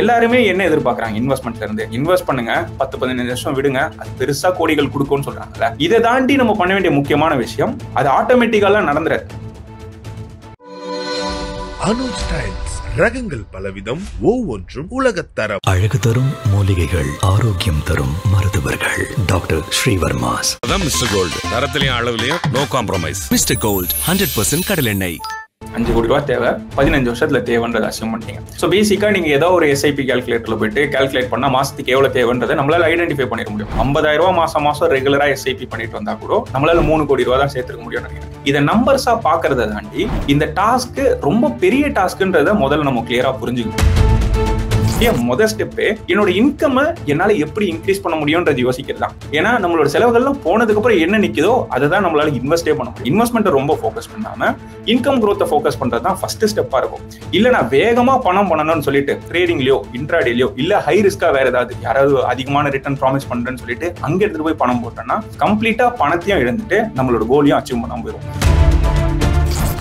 எல்லாருமே என்ன எதிர்பார்க்கறாங்க இன்வெஸ்ட்மெண்ட்ல இருந்து? இன்வெஸ்ட் பண்ணுங்க, 10-15 வருஷம் விடுங்க, அது பெருசா கோடிகள் கொடுக்கும்னு சொல்றாங்கல்ல. இதை தாண்டி நம்ம பண்ண வேண்டிய முக்கியமான விஷயம், அது ஆட்டோமேட்டிக்கா நடந்துறாது. அனுஜ் ஸ்டைல்ஸ் ரகங்கள் பலவிதம், ஒவ்வொன்றும் உலகத்தரம். அழகு தரும் மூலிகைகள், ஆரோக்கியம் தரும் மருத்துவர்கள். டாக்டர் ஸ்ரீவர்மாஸ். அதான் மிஸ்டர் கோல்டு. தரத்திலையும் அளவுலையும் நோ காம்ப்ரமைஸ். மிஸ்டர் கோல்ட் 100% கடல் எண்ணெய். 5 கோடி ரூபாய் தேவை, 15 வருஷத்துல தேவைன்றதை அசியூம் பண்ணிட்டீங்க. ஸோ பேசிக்கா நீங்க ஏதோ ஒரு எஸ்ஐபி கால்குலேட்டர்ல போயிட்டு கால்குலேட் பண்ணா மாசத்துக்கு எவ்வளவு தேவைன்றதை நம்மளால ஐடென்டிஃபை பண்ணிட முடியும். 50,000 ரூபாய் மாசம் ரெகுலரா எஸ்ஐபி பண்ணிட்டு வந்தா கூட நம்மளால 3 கோடி ரூபாய் தான் சேர்த்துக்க முடியும் நினைக்கிறேன். இதை நம்பர்ஸா பாக்குறத தாண்டி இந்த டாஸ்க் ரொம்ப பெரிய டாஸ்க்ன்றத முதல்ல நம்ம கிளியரா புரிஞ்சுக்கணும். முதல் ஸ்டெப் என்னோட இன்கம் என்னால எப்படி இன்க்ரீஸ் பண்ண முடியும்ன்றது யோசிக்கிறது தான். ஏன்னா நம்மளோட செலவுகள்லாம் போனதுக்கு அப்புறம் என்ன நிக்குதோ அதை தான் நம்மளால இன்வெஸ்டே பண்ண முடியும். இன்வெஸ்ட்மெண்ட் ரொம்ப ஃபோக்கஸ் பண்ணாம இன்கம் growth ஃபோக்கஸ் பண்றது தான் ஃபர்ஸ்ட் ஸ்டெப்பா இருக்கும். இல்ல நான் வேகமா பணம் பண்ணணும்னு சொல்லிட்டு ட்ரேடிங்லயோ இன்ட்ராடேலயோ இல்ல ஹை ரிஸ்கா வேற யாராவது அதிகமான ரிட்டர்ன் ப்ராமிஸ் பண்றேன்னு சொல்லிட்டு அங்க எடுத்துட்டு போய் பணம் போட்டோம்னா கம்ப்ளீட்டா பணத்தையும் இழந்துட்டு நம்மளோட கோலையும் அச்சீவ் பண்ணாம போயிடும்.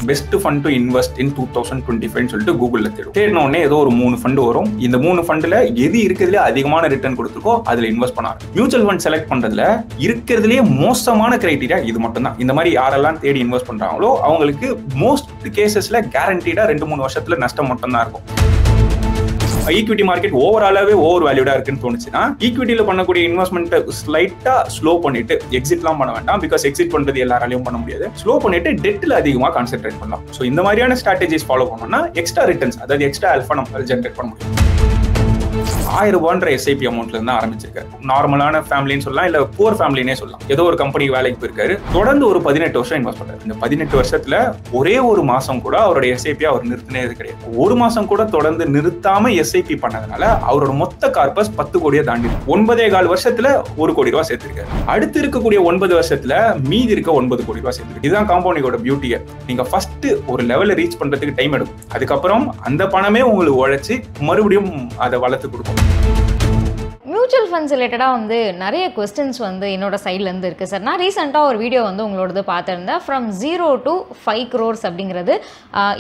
Best fund to invest in 2025 சொல்லிட்டு கூகுள்ல தேடின உடனே ஏதோ ஒரு 3 ஃபண்ட் வரும். இந்த 3 ஃபண்ட்ல எது இருக்கிறதுல அதிகமான ரிட்டர்ன் கொடுத்துருக்கோ அதுல இன்வெஸ்ட் பண்ணாரு. மியூச்சுவல் ஃபண்ட் செலக்ட் பண்றதுல இருக்கிறதுலயே மோசமான கிரைட்டீரியா இது மட்டும் தான். இந்த மாதிரி யாரெல்லாம் தேடி இன்வெஸ்ட் பண்றாங்களோ அவங்களுக்கு மோஸ்ட் கேசஸ்ல கேரண்டீடா 2-3 வருஷத்துல நஷ்டம் மட்டும் தான் இருக்கும். ஈக்விட்டி மார்க்கெட் ஓவராலாவே ஓவர் வேல்யூடா இருக்குன்னு தோணுச்சுன்னா ஈக்விட்டியில பண்ணக்கூடிய இன்வெஸ்ட்மெண்ட் ஸ்லைட்டா ஸ்லோ பண்ணிட்டு எக்ஸிட்லாம் பண்ண வேண்டாம். பிகாஸ் எக்ஸிட் பண்றது எல்லாராலையும் பண்ண முடியாது. ஸ்லோ பண்ணிட்டு டெட்ல அதிகமா கான்சென்ட்ரேட் பண்ணலாம். ஸோ இந்த மாதிரியான ஸ்ட்ராட்டஜிஸ் ஃபாலோ பண்ணோம்னா எக்ஸ்ட்ரா ரிட்டர்ன்ஸ், அதாவது எக்ஸ்ட்ரா ஆல்ஃபா நம்ம ஜென்ரேட் பண்ண முடியும். 1000 ரூபான்ற எஸ்ஐபி அமௌண்ட்ல இருந்து ஆரம்பிச்சிருக்காரு. நார்மலான ஃபேமிலின்னு சொல்லலாம், இல்ல புவர் ஃபேமிலினே சொல்லலாம். ஏதோ ஒரு கம்பெனிக்கு வேலைக்கு போயிருக்காரு. தொடர்ந்து ஒரு 18 வருஷம் இன்வெஸ்ட் பண்றாரு. இந்த 18 வருஷத்துல ஒரே ஒரு மாசம் கூட அவரோட எஸ்ஐபி அவர் நிறுத்தினது கிடையாது. ஒரு மாசம் கூட தொடர்ந்து நிறுத்தாம எஸ்ஐபி பண்ணதுனால அவரோட மொத்த கார்பஸ் 10 கோடியை தாண்டி 9.25 வருஷத்துல 1 கோடி ரூபாய் சேர்த்திருக்காரு. அடுத்து இருக்கக்கூடிய 9 வருஷத்துல மீதி இருக்க 9 கோடி ரூபாய் சேர்த்திருக்கு. இதுதான் காம்பவுண்டிங்கோட பியூட்டியை. நீங்க ஃபர்ஸ்ட் ஒரு லெவலை ரீச் பண்றதுக்கு டைம் எடுக்கும். அதுக்கப்புறம் அந்த பணமே உங்களுக்கு உழைச்சு மறுபடியும் அதை வளர்த்து கொடுக்கும். மியூச்சுவல் ஃபண்ட்ஸ் ரிலேட்டடாக நிறைய கொஸ்டின்ஸ் என்னோட சைட்லேருந்து இருக்குது சார். நான் ரீசெண்டாக ஒரு வீடியோ உங்களோடது பார்த்துருந்தேன். ஃப்ரம் 0 to 5 crores அப்படிங்கிறது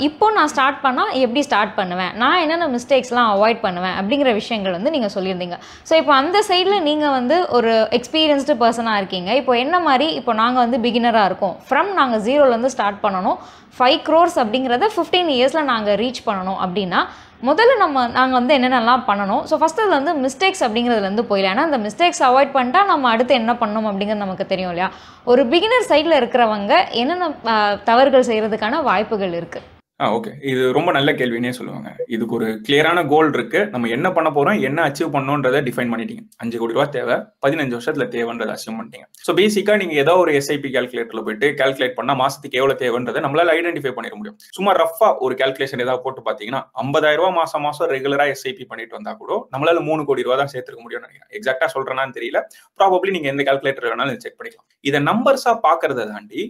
இப்போ நான் ஸ்டார்ட் பண்ணால் எப்படி ஸ்டார்ட் பண்ணுவேன், நான் என்னென்ன மிஸ்டேக்ஸ்லாம் அவாய்ட் பண்ணுவேன் அப்படிங்கிற விஷயங்கள் நீங்கள் சொல்லியிருந்தீங்க. ஸோ இப்போ அந்த சைடில் நீங்கள் ஒரு எக்ஸ்பீரியன்ஸ்டு பர்சனாக இருக்கீங்க. இப்போ என்ன மாதிரி இப்போ நாங்கள் பிகினராக இருக்கோம். ஃப்ரம் நாங்கள் 0லேருந்து ஸ்டார்ட் பண்ணணும், 5 crores அப்படிங்கிறத 15 இயர்ஸில் நாங்கள் ரீச் பண்ணணும் அப்படின்னா முதல்ல நாங்கள் என்னென்னலாம் பண்ணணும். ஸோ ஃபஸ்ட் அதில் மிஸ்டேக்ஸ் அப்படிங்கிறதுலேருந்து போயிடலாம். ஏன்னா அந்த மிஸ்டேக்ஸ் அவாய்ட் பண்ணிட்டா நம்ம அடுத்து என்ன பண்ணணும் அப்படிங்கிறது நமக்கு தெரியும் இல்லையா. ஒரு பிகினர் சைடில் இருக்கிறவங்க என்னென்ன தவறுகள் செய்கிறதுக்கான வாய்ப்புகள் இருக்குது? ஓகே, இது ரொம்ப நல்ல கேள்வினே சொல்லுவாங்க. இதுக்கு ஒரு கிளியரான கோல் இருக்கு. நம்ம என்ன பண்ண போறோம், என்ன அச்சீவ் பண்ணணும்ன்றதை டிஃபைன் பண்ணிட்டீங்க. 5 கோடி ரூபாய் தேவை, 15 வருஷத்துல தேவைன்றதை அச்சீவ் பண்ணிட்டீங்க. ஸோ பேசிக்கா நீங்க ஏதோ ஒரு எஸ்ஐபி கால்குலேட்டர்ல போயிட்டு கால்குலேட் பண்ணா மாசத்துக்கு எவ்வளவு தேவைன்றதை நம்மளால ஐடென்டிஃபை பண்ணிட முடியும். சும்மா ரஃபா ஒரு கால்குலேஷன் ஏதாவது போட்டு பாத்தீங்கன்னா 50,000 ரூபாய் மாசம் ரெகுலரா எஸ்ஐபி பண்ணிட்டு வந்தா கூட நம்மளால 3 கோடி ரூபாய் தான் சேர்த்துக்க முடியும்னு நினைக்கிறேன். எக்ஸாக்டா சொல்றேன்னு தெரியல. ப்ராபப்ளி நீங்க எந்த கால்குலேட்டர் வேணாலும் செக் பண்ணிக்கலாம். இதை நம்பர்ஸா பாக்குறத தாண்டி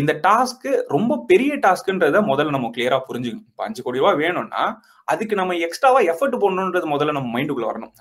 இந்த டாஸ்க் ரொம்ப பெரிய டாஸ்க்ன்றத முதல்ல நம்ம கிளியரா புரிஞ்சுக்கணும். 5 கோடி ரூபாய் வேணும்னா அதுக்கு நம்ம எக்ஸ்ட்ராவா எஃபர்ட் போடணும்ன்றது முதல்ல நம்ம மைண்டுக்குள்ள வரணும்.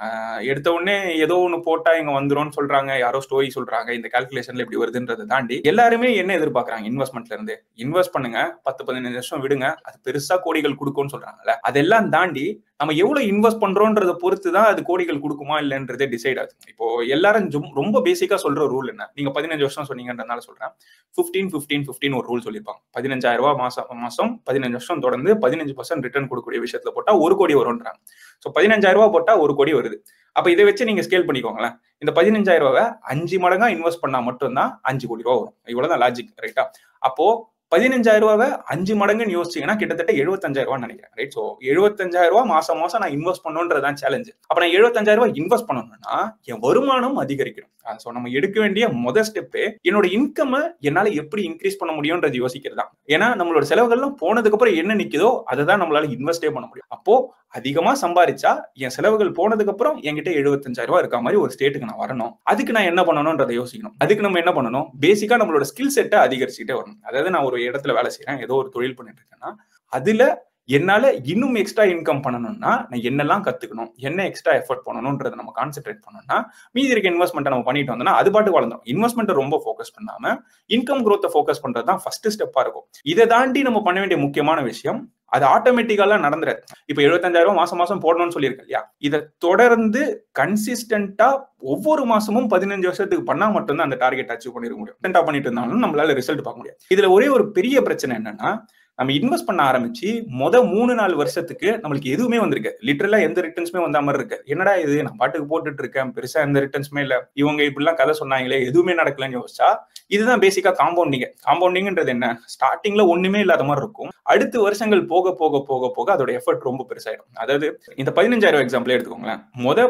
எடுத்த உடனே ஏதோ ஒண்ணு போட்டா இங்க வந்துரும்னு சொல்றாங்க, யாரோ ஸ்டோரி சொல்றாங்க, இந்த கால்குலேஷன்ல இப்படி வருதுன்றதை தாண்டி எல்லாருமே என்ன எதிர்பார்க்கறாங்க இன்வெஸ்ட்மெண்ட்ல இருந்து? இன்வெஸ்ட் பண்ணுங்க, 10-15 வருஷம் விடுங்க, அது பெருசா கோடிகள் கொடுக்கும்னு சொல்றாங்கல்ல. அதெல்லாம் தாண்டி நம்ம எவ்வளவு இன்வெஸ்ட் பண்றோன்றத பொறுத்து தான் அது கோடிகள் கொடுக்குமா இல்லன்றதே டிசைட் ஆகுது. இப்போ எல்லாரும் ரொம்ப பேசிக்கா சொல்ற ரூல் என்ன, நீங்க 15 வருஷம் சொன்னீங்கன்றதுனால சொல்றேன். 15-15-15 ஒரு ரூல் சொல்லியிருப்பாங்க. 15,000 ரூபாய் மாசம் 15 வருஷம் தொடர்ந்து 15% ரிட்டர்ன் கொடுக்கக்கூடிய விஷயத்துல போட்டா 1 கோடி வரும்ன்றாங்க. ஸோ 15,000 ரூபாய் போட்டா 1 கோடி வருது. அப்ப இதை வச்சு நீங்க ஸ்கேல் பண்ணிக்கோங்களேன். இந்த 15,000 ரூபாய் 5 மடங்கா இன்வெஸ்ட் பண்ணா மட்டும்தான் 5 கோடி ரூபாய் வரும். இவ்வளவுதான் லாஜிக், ரைட்டா? அப்போ 15,000 ரூபாய் 5 மடங்குன்னு யோசிச்சீங்கன்னா கிட்டத்தட்ட 75,000 ரூபாய் நினைக்கிறேன், ரைட்? ஸோ 75,000 ரூபாய் மாசம் நான் இன்வெஸ்ட் பண்ணணுன்றதான் சேலஞ்சு. அப்ப நான் 75,000 ரூபாய் இன்வெஸ்ட் பண்ணணும்னா என் வருமானம் அதிகரிக்கணும். ஸோ நம்ம எடுக்க வேண்டிய முதல் ஸ்டெப் என்னோட இன்கம் என்னால எப்படி இன்க்ரீஸ் பண்ண முடியும்ன்றது யோசிக்கிறது தான். ஏன்னா நம்மளோட செலவுகள்லாம் போனதுக்கு அப்புறம் என்ன நிக்குதோ அதை தான் நம்மளால இன்வெஸ்டே பண்ண முடியும். அப்போ அதிகமா சம்பாதிச்சா என் செலவுகள் போனதுக்கு அப்புறம் என்கிட்ட 75,000 ரூபாய் இருக்க மாதிரி ஒரு ஸ்டேட்டுக்கு நான் வரணும். அதுக்கு நான் என்ன பண்ணணும்ன்றதை யோசிக்கணும். அதுக்கு நம்ம என்ன பண்ணணும், பேசிக்கா நம்மளோட ஸ்கில் செட்டை அதிகரிச்சுட்டே வரணும். அதாவது நான் ஒரு இடத்துல வேலை செய்யறேன், ஏதோ ஒரு தொழில் பண்ணிட்டு இருக்கேன்னா அதுல என்னால இன்னும் எக்ஸ்ட்ரா இன்கம் பண்ணணும்னா நான் என்னெல்லாம் கத்துக்கணும், என்ன எக்ஸ்ட்ரா எஃபர்ட் பண்ணணும்ன்றதை நம்ம கான்சென்ட்ரேட் பண்ணோம்னா மீதி இருக்க இன்வெஸ்ட்மெண்ட் நம்ம பண்ணிட்டு வந்தோம்னா அது பாட்டு வளர்ந்துடும். இன்வெஸ்ட்மெண்ட் ரொம்ப ஃபோக்கஸ் பண்ணாம இன்கம் growth ஃபோக்கஸ் பண்றது தான் ஃபர்ஸ்ட் ஸ்டெப்பா இருக்கும். இதை தாண்டி நம்ம பண்ண வேண்டிய முக்கியமான விஷயம், அது ஆட்டோமேட்டிக்கலா நடந்துறாது. இப்ப 75,000 மாசம் மாசம் போடணும்னு சொல்லியிருக்கேன் இல்லையா, இதை தொடர்ந்து கன்சிஸ்டன்டா ஒவ்வொரு மாசமும் 15 வருஷத்துக்கு பண்ணா மட்டும்தான் அந்த டார்கெட் அச்சீவ் பண்ணிருக்க முடியும். பண்ணிட்டு இருந்தாலும் நம்மளால ரிசல்ட் பார்க்க முடியாது. இதுல ஒரே ஒரு பெரிய பிரச்சனை என்னன்னா, நம்ம இன்வெஸ்ட் பண்ண ஆரம்பிச்சு 3-4 வருஷத்துக்கு நம்மளுக்கு எதுவுமே வந்திருக்கு, லிட்டரலா எந்த ரிட்டர்ன்ஸுமே வந்த மாதிரி இருக்கு. என்னடா இது, நான் பாட்டுக்கு போட்டுட்டு இருக்கேன், பெருசா எந்த ரிட்டர்ன்ஸுமே இல்ல, இவங்க இப்படிலாம் கதை சொன்னாங்களே எதுவுமே நடக்கலன்னு யோசிச்சா இதுதான் பேசிக்கா காம்பவுண்டிங். காம்பவுண்டிங்ன்றது என்ன, ஸ்டார்டிங்ல ஒண்ணுமே இல்லாத மாதிரி இருக்கும், அடுத்த வருஷங்கள் போக போக போக போக அதோட எஃபர்ட் ரொம்ப பெருசாயிடும். அதாவது இந்த 15,000 எக்ஸாம்பிள் எடுத்துக்கோங்களேன்.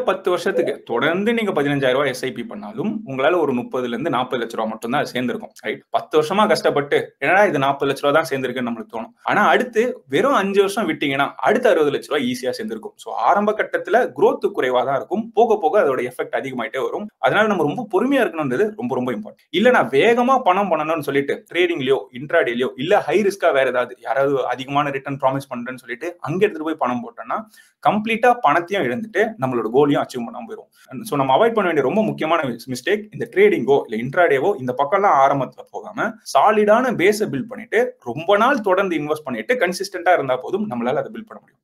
10 வருஷத்துக்கு தொடர்ந்து நீங்க 15,000 எஸ்ஐபி பண்ணாலும் உங்களால ஒரு 30-40 லட்ச ரூபா மட்டும் தான் சேர்ந்திருக்கும். ரைட், 10 வருஷமா கஷ்டப்பட்டு என்னடா இது 40 லட்ச ரூபா தான் சேர்ந்திருக்குன்னு நம்மளுக்கு தோணும். ஆனா அடுத்து வெறும் 5 வருஷம் விட்டீங்கன்னா அடுத்த 60 லட்ச ரூபாய் ஈஸியா சேர்ந்திருக்கும். சோ ஆரம்ப கட்டத்துல growth குறைவா தான் இருக்கும், போக போக அதோட எஃபெக்ட் அதிகமாயிட்டே வரும். அதனால நம்ம ரொம்ப பொறுமையா இருக்கணும்ன்றது ரொம்ப ரொம்ப இம்பார்ட்டன்ட். இல்ல நான் வேகமா பணம் பண்ணணும்னு சொல்லிட்டு ட்ரேடிங்லயோ இன்ட்ராடேலயோ இல்ல ஹை ரிஸ்கா வேற யாராவது அதிகமான ரிட்டர்ன் ப்ராமிஸ் பண்றேன்னு சொல்லிட்டு அங்க எடுத்துட்டு போய் பணம் போட்டோம்னா கம்ப்ளீட்டா பணத்தையும் இழந்துட்டு நம்மளோட கோலையும் அச்சீவ் பண்ணாம போயிடும். சோ நம்ம அவாய்ட் பண்ண வேண்டிய ரொம்ப முக்கியமான மிஸ்டேக் இந்த ட்ரேடிங்கோ இல்ல இன்ட்ராடேவோ இந்த பக்கம்லாம் ஆரம்பத்துல போகாம சாலிடான பேஸை பில்ட் பண்ணிட்டு ரொம்ப நாள் தொடர்ந்து இன்வெஸ்ட் பண்ணிட்டு கன்சிஸ்டன்டா இருந்தா போதும், நம்மளால அதை பில்ட் பண்ண முடியும்.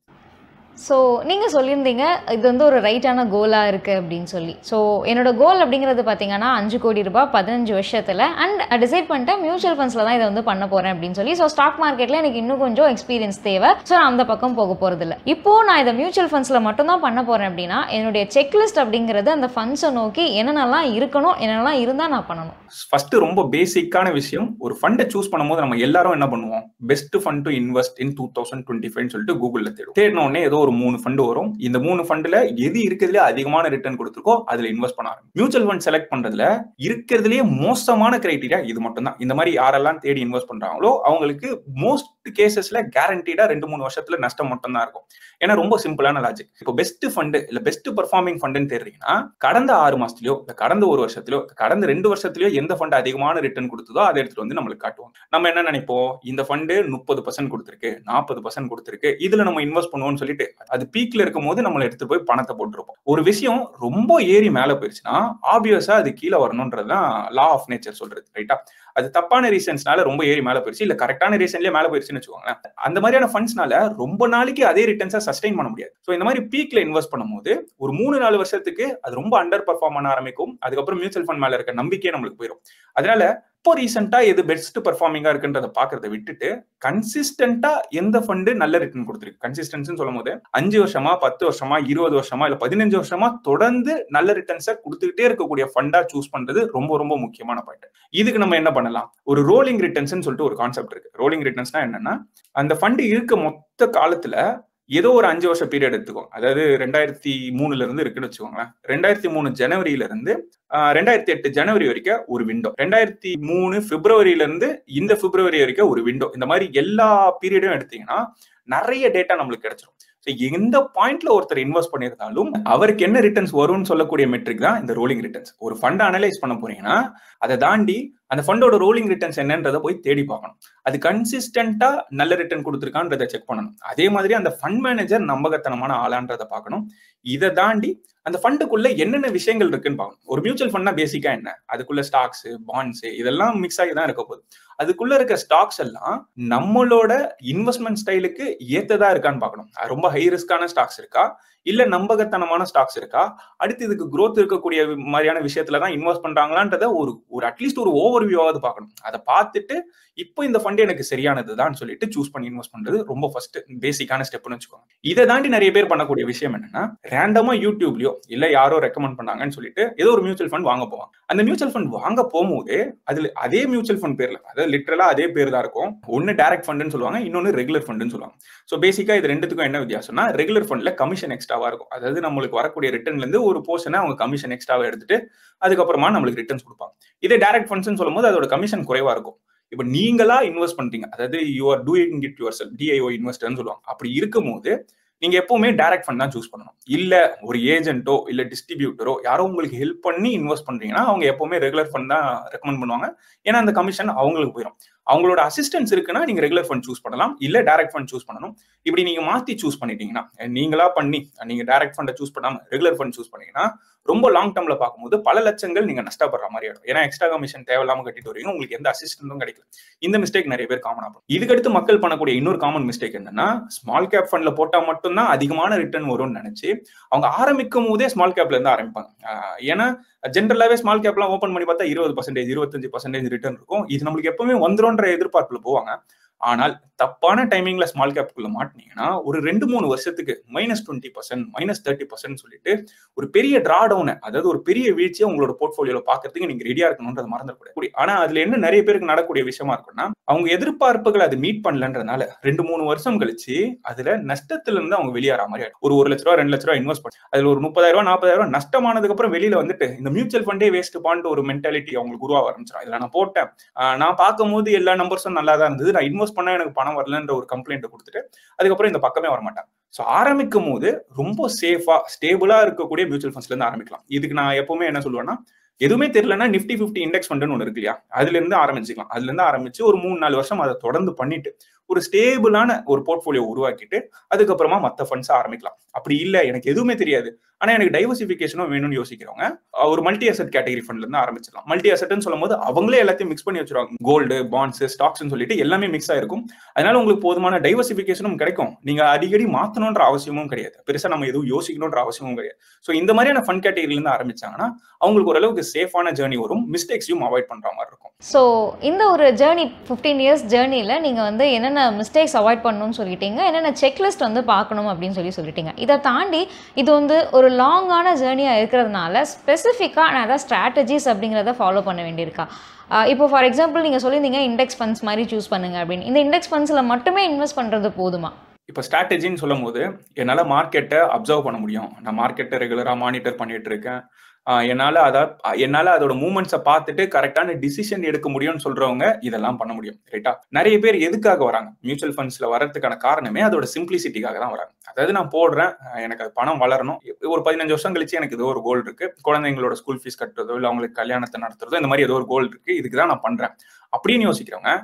ஸோ நீங்கள் சொல்லியிருந்தீங்க இது வந்து ஒரு ரைட்டான கோலாக இருக்குது அப்படின்னு சொல்லி. ஸோ என்னோட கோல் அப்படிங்கிறது பார்த்தீங்கன்னா 5 கோடி ரூபாய் 15 வருஷத்தில், அண்ட் டிசைட் பண்ணிட்டேன் மியூச்சுவல் ஃபண்ட்ஸில் தான் இதை வந்து பண்ண போகிறேன் அப்படின்னு சொல்லி. ஸோ ஸ்டாக் மார்க்கெட்டில் எனக்கு இன்னும் கொஞ்சம் எக்ஸ்பீரியன்ஸ் தேவை. ஸோ நான் அந்த பக்கம் போக போகிறதில்ல. இப்போது நான் இதை மியூச்சுவல் ஃபண்ட்ஸில் மட்டும்தான் பண்ண போகிறேன் அப்படின்னா என்னுடைய செக்லிஸ்ட் அப்படிங்கிறது அந்த ஃபண்ட்ஸை நோக்கி என்னென்னலாம் இருக்கணும், என்னென்னலாம் இருந்தால் நான் பண்ணணும். ஃபர்ஸ்ட் ரொம்ப பேசிக்கான விஷயம், ஒரு ஃபண்டை சூஸ் பண்ணும்போது நம்ம எல்லாரும் என்ன பண்ணுவோம், best fund to invest in 2025 சொல்லிட்டு கூகுள்ல தேடின உடனே ஏதோ ஒரு 3 ஃபண்ட் வரும். இந்த 3 ஃபண்ட்ல எது இருக்கிறதுல அதிகமான ரிட்டர்ன் கொடுத்துருக்கோ அதுல இன்வெஸ்ட் பண்ண ஆரம்பிக்கும். மியூச்சுவல் ஃபண்ட் செலக்ட் பண்றதுல இருக்கிறதுலயே மோசமான கிரைட்டீரியா இது மட்டும் தான். இந்த மாதிரி யாரெல்லாம் தேடி இன்வெஸ்ட் பண்றாங்களோ அவங்களுக்கு மோஸ்ட் கேசஸ்ல கேரண்டீடா 2-3 வருஷத்துல நஷ்டம் மட்டும் தான் இருக்கும். ஏன்னா ரொம்ப சிம்பிளான லாஜிக். இப்போ பெஸ்ட் ஃபண்ட் இல்ல பெஸ்ட் பெர்ஃபார்மிங் ஃபண்ட்னு தேடுறீங்கன்னா கடந்த 6 மாசத்துலயோ இல்ல கடந்த 1 வருஷத்துலயோ கடந்த 2 வருஷத்துலயோ எந்த ஃபண்ட் அதிகமான ரிட்டர்ன் கொடுத்ததோ அதை எடுத்துட்டு வந்து நம்மளுக்கு காட்டுவோம். நம்ம என்ன நினைப்போம், இந்த ஃபண்ட் 30% கொடுத்திருக்கு, 40% கொடுத்திருக்கு, இதுல நம்ம இன்வெஸ்ட் பண்ணுவோம்னு சொல்லிட்டு அது பீக்ல இருக்கும் போது நம்மள எடுத்து போய் பணத்தை போட்டுருப்போம். ஒரு விஷயம் ரொம்ப ஏறி மேல போயிருச்சுன்னா ஆப்வியஸா அது கீழே வரணும்ன்றதுதான் லா ஆஃப் நேச்சர் சொல்றது. ரைட்டா, அது தப்பான ரீசன்ஸ்னால ரொம்ப ஏறி மேல போயிருச்சு இல்ல கரெக்டான ரீசன்லயே மேல போயிருச்சுன்னு வச்சுக்கோங்களேன், அந்த மாதிரியான ஃபண்ட்ஸ்னால ரொம்ப நாளைக்கு அதே ரிட்டர்ன்ஸை சஸ்டெயின் பண்ண முடியாது. சோ இந்த மாதிரி பீக்ல இன்வெஸ்ட் பண்ணும்போது ஒரு 3-4 வருஷத்துக்கு அது ரொம்ப அண்டர் பெர்ஃபார்ம் பண்ண ஆரம்பிக்கும். அதுக்கப்புறம் மியூச்சுவல் ஃபண்ட் மேல இருக்க நம்பிக்கையே நம்மளுக்கு போயிடும். அதனால இப்போ ரீசெண்டா எது பெஸ்ட் பெர்ஃபார்மிங்கா இருக்குன்றத பாக்குறத விட்டுட்டு கன்சிஸ்டன்டா எந்த ஃபண்ட் நல்ல ரிட்டர்ன் கொடுத்துருக்கு, கன்சிஸ்டன்ஸ்னு சொல்லும் போது 5 வருஷமா 10 வருஷமா 20 வருஷமா இல்ல 15 வருஷமா தொடர்ந்து நல்ல ரிட்டர்ன்ஸை கொடுத்துக்கிட்டே இருக்கக்கூடிய ஃபண்டா சூஸ் பண்றது ரொம்ப ரொம்ப முக்கியமான பாயிண்ட். இதுக்கு நம்ம என்ன பண்ணலாம், ஒரு ரோலிங் ரிட்டர்ன்ஸ் சொல்லிட்டு ஒரு கான்செப்ட் இருக்கு. ரோலிங் ரிட்டர்ன்ஸ்னா என்னன்னா, அந்த ஃபண்ட் இருக்க மொத்த காலத்துல ஏதோ ஒரு 5 வருஷ பீரியட் எடுத்துக்கோங்க. அதாவது 2003 இருந்து இருக்குன்னு வச்சுக்கோங்களேன். 2003 ஜனவரியில இருந்து 2008 ஜனவரி வரைக்கும் ஒரு விண்டோ, 2003 பிப்ரவரியில இருந்து இந்த பிப்ரவரி வரைக்கும் ஒரு விண்டோ, இந்த மாதிரி எல்லா பீரியடும் எடுத்தீங்கன்னா நிறைய டேட்டா நம்மளுக்கு கிடைச்சிடும். எந்த பாயிண்ட்ல ஒருத்தர் இன்வெஸ்ட் பண்ணியிருந்தாலும் அவருக்கு என்ன ரிட்டர்ன்ஸ் வரும்னு சொல்லக்கூடிய மெட்ரிக் தான் இந்த ரோலிங் ரிட்டர்ன்ஸ். ஒரு ஃபண்ட் அனலைஸ் பண்ண போறீங்கன்னா அதை தாண்டி அந்த ஃபண்டோட ரோலிங் ரிட்டர்ன்ஸ் என்னன்றதை போய் தேடி பார்க்கணும். அது கன்சிஸ்டன்டா நல்ல ரிட்டர்ன் கொடுத்துருக்கான்றதை செக் பண்ணணும். அதே மாதிரி அந்த ஃபண்ட் மேனேஜர் நம்பகத்தனமான ஆளான்றதை பார்க்கணும். இதை தாண்டி அந்த ஃபண்டுக்குள்ள என்னென்ன விஷயங்கள் இருக்குன்னு பார்க்கணும். ஒரு மியூச்சுவல் ஃபண்ட்னா பேசிக்கா என்ன, அதுக்குள்ள ஸ்டாக்ஸ், பாண்ட்ஸ் இதெல்லாம் மிக்ஸ் ஆகி தான் இருக்க போகுது. அதுக்குள்ள இருக்க ஸ்டாக்ஸ் எல்லாம் நம்மளோட இன்வெஸ்ட்மெண்ட் ஸ்டைலுக்கு ஏத்ததா இருக்கான்னு பார்க்கணும். ரொம்ப ஹை ரிஸ்கான ஸ்டாக்ஸ் இருக்கா இல்ல நம்பகத்தனமான ஸ்டாக்ஸ் இருக்கா, அடுத்து இதுக்கு growth இருக்கக்கூடிய மாதிரியான விஷயத்துல தான் இன்வெஸ்ட் பண்றாங்களான்றத ஒரு அட்லீஸ்ட் ஒரு ஓவர் வியூவாவது பார்க்கணும். அதை பார்த்துட்டு இப்போ இந்த ஃபண்ட் எனக்கு சரியானதுதான் சொல்லிட்டு சூஸ் பண்ணி இன்வெஸ்ட் பண்றது ரொம்ப ஃபர்ஸ்ட் பேசிக்கான ஸ்டெப்னு வச்சுக்கோங்க. இதை தாண்டி நிறைய பேர் பண்ணக்கூடிய விஷயம் என்னன்னா, ரேண்டமா யூடியூப்லயோ இல்ல யாரோ ரெக்கமெண்ட் பண்ணாங்கன்னு சொல்லிட்டு ஏதோ ஒரு மியூச்சுவல் ஃபண்ட் வாங்க போவாங்க. அந்த மியூச்சுவல் ஃபண்ட் வாங்க போகும்போது அதுல அதே மியூச்சுவல் ஃபண்ட் பேர்ல, அதாவது லிட்டரலா அதே பேர் தான் இருக்கும். ஒன்னு டைரக்ட் ஃபண்ட்னு சொல்லுவாங்க, இன்னொன்னு ரெகுலர் ஃபண்ட்னு சொல்லுவாங்க. சோ பேசிக்கா இது ரெண்டுத்துக்கும் என்ன வித்தியாசம்னா, ரெகுலர் ஃபண்ட்ல கமிஷன் எக்ஸ்ட்ராவா இருக்கும். அதாவது நம்மளுக்கு வரக்கூடிய ரிட்டர்ன்ல இருந்து ஒரு போர்ஷனை அவங்க கமிஷன் எக்ஸ்ட்ராவா எடுத்துட்டு அதுக்கப்புறமா நம்மளுக்கு ரிட்டர்ன்ஸ் கொடுப்பாங்க. இதே டைரக்ட் ஃபண்ட்ஸ்னு சொல்லும்போது அதோட கமிஷன் குறைவா இருக்கும். இப்ப நீங்களா இன்வெஸ்ட் பண்றீங்க, அதாவது you are doing it yourself, DIY இன்வெஸ்டர்னு சொல்லுவாங்க. அப்படி இருக்கும்போது நீங்க எப்பவுமே டைரக்ட் ஃபண்ட் தான் சூஸ் பண்ணணும். இல்ல ஒரு ஏஜென்ட்டோ இல்ல டிஸ்ட்ரிபியூட்டரோ யாரோ உங்களுக்கு ஹெல்ப் பண்ணி இன்வெஸ்ட் பண்றீங்கன்னா அவங்க எப்பவுமே ரெகுலர் ஃபண்ட் தான் ரெக்கமெண்ட் பண்ணுவாங்க. ஏன்னா அந்த கமிஷன் அவங்களுக்கு போயிடும். அவங்களோட அசிஸ்டன்ஸ் இருக்குன்னா நீங்க ரெகுலர் ஃபண்ட் சூஸ் பண்ணலாம், இல்ல டைரக்ட் ஃபண்ட் சூஸ் பண்ணணும். இப்படி நீங்க மாத்தி சூஸ் பண்ணிட்டீங்கன்னா, நீங்களா பண்ணி நீங்க டைரக்ட் ஃபண்டை சூஸ் பண்ணாம ரெகுலர் ஃபண்ட் சூஸ் பண்ணீங்கன்னா ரொம்ப லாங் டர்ம்ல பார்க்கும்போது பல லட்சங்கள் நீங்க நஷ்டப்படுற மாதிரி ஆயிடும். ஏன்னா எக்ஸ்ட்ரா கமிஷன் தேவையில்லாம கட்டிட்டு வரீங்க, உங்களுக்கு எந்த அசிஸ்டன்ஸும் கிடைக்கல. இந்த மிஸ்டேக் நிறைய பேர் காமன் ஆகும். இதுக்கடுத்து மக்கள் பண்ணக்கூடிய இன்னொரு காமன் மிஸ்டேக் என்னன்னா, ஸ்மால் கேப் ஃபண்ட்ல போட்டா மட்டும்தான் அதிகமான ரிட்டர்ன் வரும்னு நினைச்சு அவங்க ஆரம்பிக்கும் போதே ஸ்மால் கேப்ல இருந்து ஆரம்பிப்பாங்க. ஏன்னா ஜென்ரலாவே ஸ்மால் கேப்லாம் ஓப்பன் பண்ணி பார்த்தா 20%, 25% ரிட்டர்ன் இருக்கும். இது நம்மளுக்கு எப்பவுமே வந்துரும்ன்ற எதிர்பார்ப்புல போவாங்க. ஆனால் தப்பான டைமிங்ல ஸ்மால் கேப்குள்ள மாட்டினீங்கன்னா ஒரு 2-3 வருஷத்துக்கு -20%, -30% சொல்லிட்டு ஒரு பெரிய டிரா டவுன், அதாவது ஒரு பெரிய வீழ்ச்சியை உங்களோட போர்ட்ஃபோலியோல பாக்குறதுக்கு நீங்க ரெடியா இருக்கணும்ன்றத மறந்துடக்கூடாது. ஆனா அதுல என்ன நிறைய பேருக்கு நடக்கூடிய விஷயமா இருக்குன்னா, அவங்க எதிர்பார்ப்புகளை அது மீட் பண்ணலன்றதுனால 2-3 வருஷம் கழிச்சு அதுல நஷ்டத்துல இருந்து அவங்க வெளியேற மாதிரி ஒரு 1 லட்ச ரூபா 2 லட்ச ரூபா இன்வெஸ்ட் பண்ணி அதுல ஒரு 30,000 40,000 நஷ்டமானதுக்கு அப்புறம் வெளியில வந்துட்டு இந்த மியூச்சுவல் ஃபண்டே வேஸ்ட் பான்ட்டு ஒரு மென்டாலிட்டி அவங்களுக்கு உருவாக ஆரம்பிச்சிடும். இதுல நான் போட்டேன், நான் பார்க்கும்போது எல்லா நம்பர்ஸும் நல்லா தான் இருந்தது, நான் இன்வெஸ்ட் பண்ணா எனக்கு பணம் வரலன்ற ஒரு கம்ப்ளைண்ட் கொடுத்துட்டு அதுக்கப்புறம் இந்த பக்கமே வர மாட்டாங்க. ஸோ ஆரம்பிக்கும் போது ரொம்ப சேஃபா ஸ்டேபிளா இருக்கக்கூடிய மியூச்சுவல் ஃபண்ட்ஸ்ல இருந்து ஆரம்பிக்கலாம். இதுக்கு நான் எப்பவுமே என்ன சொல்லுவேன்னா, எதுவுமே தெரியலன்னா Nifty 50 இண்டெக்ஸ் ஃபண்டுன்னு ஒன்று இருக்கு இல்லையா, அதுல இருந்து ஆரம்பிச்சுக்கலாம். அதுல இருந்து ஆரம்பிச்சு ஒரு 3-4 வருஷம் அதை தொடர்ந்து பண்ணிட்டு ஒரு ஸ்டேபிளான ஒரு போர்ட்ஃபோலியோ உருவாக்கிட்டு அதுக்கப்புறமா மற்ற ஃபண்ட்ஸ் ஆரம்பிக்கலாம். அப்படி இல்லை எனக்கு எதுவுமே தெரியாது ஆனா எனக்கு டைவர்சிபிகேஷனும் வேணும்னு யோசிக்கிறவங்க ஒரு மல்டி அசெட் கேட்டகரி ஃபண்ட்ல இருந்து ஆரம்பிச்சிடலாம். மல்டி அசெட்னு சொல்லும் போது அவங்களே எல்லாத்தையும் மிக்ஸ் பண்ணி வச்சிருவாங்க, கோல்டு, பாண்ட்ஸ், ஸ்டாக்ஸ் சொல்லிட்டு எல்லாமே மிக்ஸ் ஆயிருக்கும். அதனால உங்களுக்கு போதுமான டைவர்சிபிகேஷனும் கிடைக்கும். நீங்க அடிக்கடி மாத்தணும்ன்ற அவசியமும் கிடையாது, பெருசா நம்ம எதுவும் யோசிக்கணும்ன்ற அவசியமும் கிடையாது. ஸோ இந்த மாதிரியான ஃபண்ட் கேட்டகரியில இருந்து ஆரம்பிச்சாங்கன்னா அவங்களுக்கு ஓரளவுக்கு சேஃபான ஜேர்னி வரும், மிஸ்டேக்ஸையும் அவாய்ட் பண்ற மாதிரி இருக்கும். ஸோ இந்த ஒரு ஜேர்னி 15 இயர்ஸ் ஜேர்னியில் நீங்கள் வந்து என்னென்ன மிஸ்டேக்ஸ் அவாய்ட் பண்ணணும்னு சொல்லிட்டீங்க, என்னென்ன செக்லிஸ்ட் வந்து பார்க்கணும் அப்படின்னு சொல்லிட்டீங்க. இதை தாண்டி இது வந்து ஒரு லாங்கான ஜேர்னியாக இருக்கிறதுனால ஸ்பெசிஃபிக்காக நிறைய ஸ்ட்ராட்டஜிஸ் அப்படிங்கிறத ஃபாலோ பண்ண வேண்டியிருக்கா? இப்போ ஃபார் எக்ஸாம்பிள் நீங்கள் சொல்லியிருந்தீங்க இண்டெக்ஸ் ஃபண்ட்ஸ் மாதிரி சூஸ் பண்ணுங்க அப்படின்னு. இந்த இண்டெக்ஸ் ஃபண்ட்ஸில் மட்டுமே இன்வெஸ்ட் பண்ணுறது போதுமா? இப்போ ஸ்ட்ராட்டஜின்னு சொல்லும் போது என்னால் மார்க்கெட்டை அப்சர்வ் பண்ண முடியும், நான் மார்க்கெட்டை ரெகுலராக மானிட்டர் பண்ணிட்டு இருக்கேன், என்னால அதோட மூவ்மெண்ட்ஸை பார்த்துட்டு கரெக்டான டிசிஷன் எடுக்க முடியும்னு சொல்றவங்க இதெல்லாம் பண்ண முடியும். ரைட்டா? நிறைய பேர் எதுக்காக வராங்க மியூச்சுவல் ஃபண்ட்ஸ்ல வரதுக்கான காரணமே அதோட சிம்பிளிசிட்டிக்காக தான் வராங்க. அதாவது நான் போடுறேன், எனக்கு அது பணம் வளரணும், ஒரு 15 வருஷம் கழிச்சு எனக்கு ஏதோ ஒரு கோல் இருக்கு, குழந்தைங்களோட ஸ்கூல் ஃபீஸ் கட்டுறதோ இல்லை அவங்களுக்கு கல்யாணத்தை நடத்துறதோ இந்த மாதிரி ஏதோ ஒரு கோல் இருக்கு, இதுக்கு தான் நான் பண்றேன் அப்படின்னு யோசிக்கிறவங்க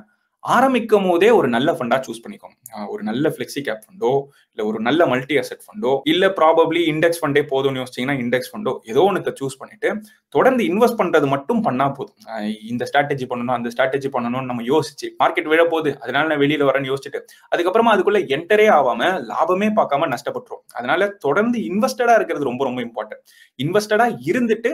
ஆரம்பிக்கும் போதே ஒரு நல்ல ஃபண்டா சூஸ் பண்ணிக்கோங்க. ஒரு நல்ல ஃபிளெக்ஸி கேப் ஃபண்டோ இல்ல ஒரு நல்ல மல்டி அசெட் ஃபண்டோ இல்ல ப்ராபப்ளி இண்டெக்ஸ் ஃபண்டே போதும்னு யோசிச்சீங்கன்னா இண்டெக்ஸ் ஃபண்டோ ஏதோ ஒன்று சூஸ் பண்ணிட்டு தொடர்ந்து இன்வெஸ்ட் பண்றது மட்டும் பண்ணா போதும். இந்த ஸ்ட்ராட்டஜி பண்ணணும் அந்த ஸ்ட்ராட்டஜி பண்ணணும்னு நம்ம யோசிச்சு மார்க்கெட் விழ போகுது அதனால நான் வெளியில வரேன்னு யோசிச்சுட்டு அதுக்கப்புறமா அதுக்குள்ள என்டரே ஆகாம லாபமே பார்க்காம நஷ்டப்பட்டுரும். அதனால தொடர்ந்து இன்வெஸ்டடா இருக்கிறது ரொம்ப ரொம்ப இம்பார்ட்டன்ட். இன்வெஸ்டடா இருந்துட்டு